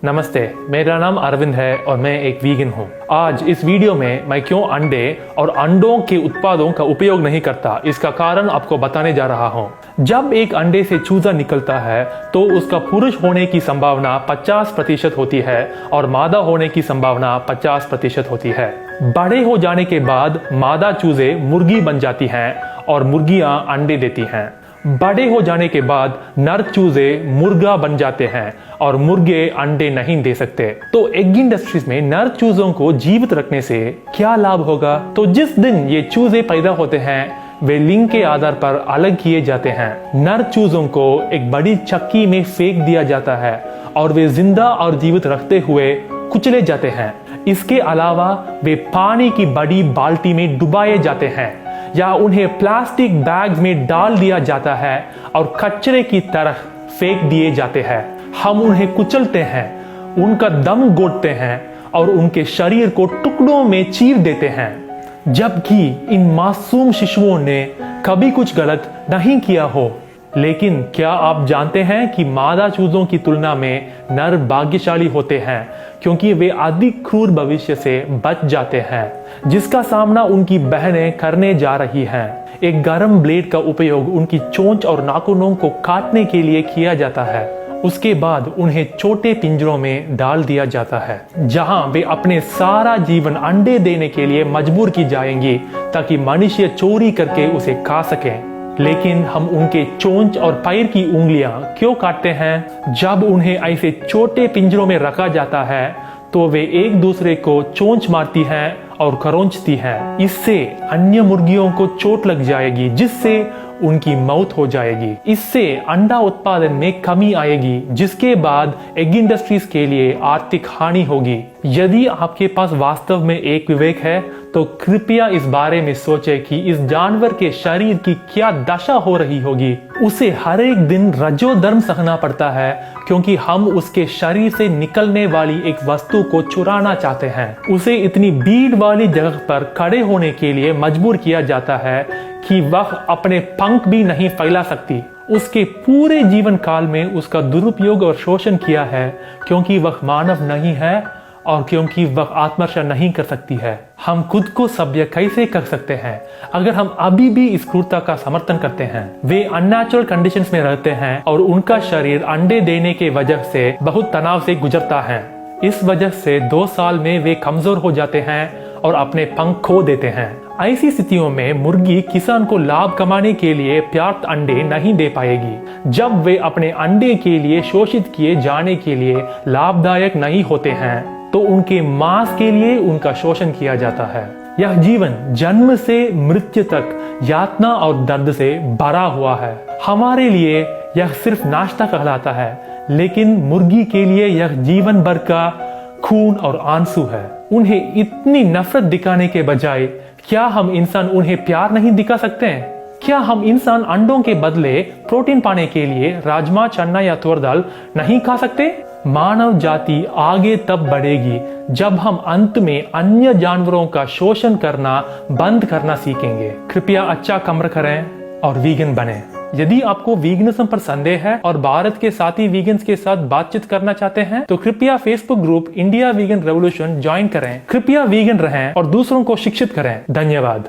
नमस्ते, मेरा नाम अरविंद है और मैं एक वीगन हूँ। आज इस वीडियो में मैं क्यों अंडे और अंडों के उत्पादों का उपयोग नहीं करता, इसका कारण आपको बताने जा रहा हूँ। जब एक अंडे से चूजा निकलता है तो उसका पुरुष होने की संभावना 50% होती है और मादा होने की संभावना 50% होती है। बड़े हो जाने के बाद मादा चूजे मुर्गी बन जाती हैं और मुर्गियां अंडे देती हैं। बड़े हो जाने के बाद नर चूजे मुर्गा बन जाते हैं और मुर्गे अंडे नहीं दे सकते। तो एग इंडस्ट्रीज में नर चूजों को जीवित रखने से क्या लाभ होगा? तो जिस दिन ये चूजे पैदा होते हैं वे लिंग के आधार पर अलग किए जाते हैं। नर चूजों को एक बड़ी चक्की में फेंक दिया जाता है और वे जिंदा और जीवित रखते हुए कुचले जाते हैं। इसके अलावा वे पानी की बड़ी बाल्टी में डुबाए जाते हैं या उन्हें प्लास्टिक बैग्स में डाल दिया जाता है और कचरे की तरह फेंक दिए जाते हैं। हम उन्हें कुचलते हैं, उनका दम घोटते हैं और उनके शरीर को टुकड़ों में चीर देते हैं, जबकि इन मासूम शिशुओं ने कभी कुछ गलत नहीं किया हो। लेकिन क्या आप जानते हैं कि मादा चूजों की तुलना में नर भाग्यशाली होते हैं क्योंकि वे अधिक क्रूर भविष्य से बच जाते हैं जिसका सामना उनकी बहनें करने जा रही हैं। एक गर्म ब्लेड का उपयोग उनकी चोंच और नाखूनों को काटने के लिए किया जाता है। उसके बाद उन्हें छोटे पिंजरों में डाल दिया जाता है जहां वे अपने सारा जीवन अंडे देने के लिए मजबूर की जाएंगी ताकि मनुष्य चोरी करके उसे खा सकें। लेकिन हम उनके चोंच और पैर की उंगलियां क्यों काटते हैं? जब उन्हें ऐसे छोटे पिंजरों में रखा जाता है तो वे एक दूसरे को चोंच मारती हैं और खरोंचती हैं। इससे अन्य मुर्गियों को चोट लग जाएगी जिससे उनकी मौत हो जाएगी। इससे अंडा उत्पादन में कमी आएगी जिसके बाद एग इंडस्ट्रीज के लिए आर्थिक हानि होगी। यदि आपके पास वास्तव में एक विवेक है तो कृपया इस बारे में सोचें कि इस जानवर के शरीर की क्या दशा हो रही होगी। उसे हर एक दिन रजोधर्म सहना पड़ता है क्योंकि हम उसके शरीर से निकलने वाली एक वस्तु को चुराना चाहते हैं। उसे इतनी भीड़ वाली जगह पर खड़े होने के लिए मजबूर किया जाता है कि वह अपने पंख भी नहीं फैला सकती। उसके पूरे जीवन काल में उसका दुरुपयोग और शोषण किया है क्योंकि वह मानव नहीं है और क्योंकि वह आत्मरक्षा नहीं कर सकती है। हम खुद को सभ्य कैसे कर सकते हैं अगर हम अभी भी इस क्रूरता का समर्थन करते हैं? वे अननेचुरल कंडीशंस में रहते हैं और उनका शरीर अंडे देने के वजह से बहुत तनाव से गुजरता है। इस वजह से 2 साल में वे कमजोर हो जाते हैं और अपने पंख खो देते हैं। ऐसी स्थितियों में मुर्गी किसान को लाभ कमाने के लिए पर्याप्त अंडे नहीं दे पाएगी। जब वे अपने अंडे के लिए शोषित किए जाने के लिए लाभदायक नहीं होते हैं तो उनके मांस के लिए उनका शोषण किया जाता है। यह जीवन जन्म से मृत्यु तक यातना और दर्द से भरा हुआ है। हमारे लिए यह सिर्फ नाश्ता कहलाता है, लेकिन मुर्गी के लिए यह जीवन भर का खून और आंसू है। उन्हें इतनी नफरत दिखाने के बजाय क्या हम इंसान उन्हें प्यार नहीं दिखा सकते हैं? क्या हम इंसान अंडों के बदले प्रोटीन पाने के लिए राजमा, चना या तुअर दाल नहीं खा सकते? मानव जाति आगे तब बढ़ेगी जब हम अंत में अन्य जानवरों का शोषण करना बंद करना सीखेंगे। कृपया अच्छा कर्म करें और वीगन बने। यदि आपको वीगनिज्म पर संदेह है और भारत के साथी वीगन्स के साथ बातचीत करना चाहते हैं तो कृपया Facebook group India vegan revolution join करें। कृपया वीगन रहें और दूसरों को शिक्षित करें। धन्यवाद।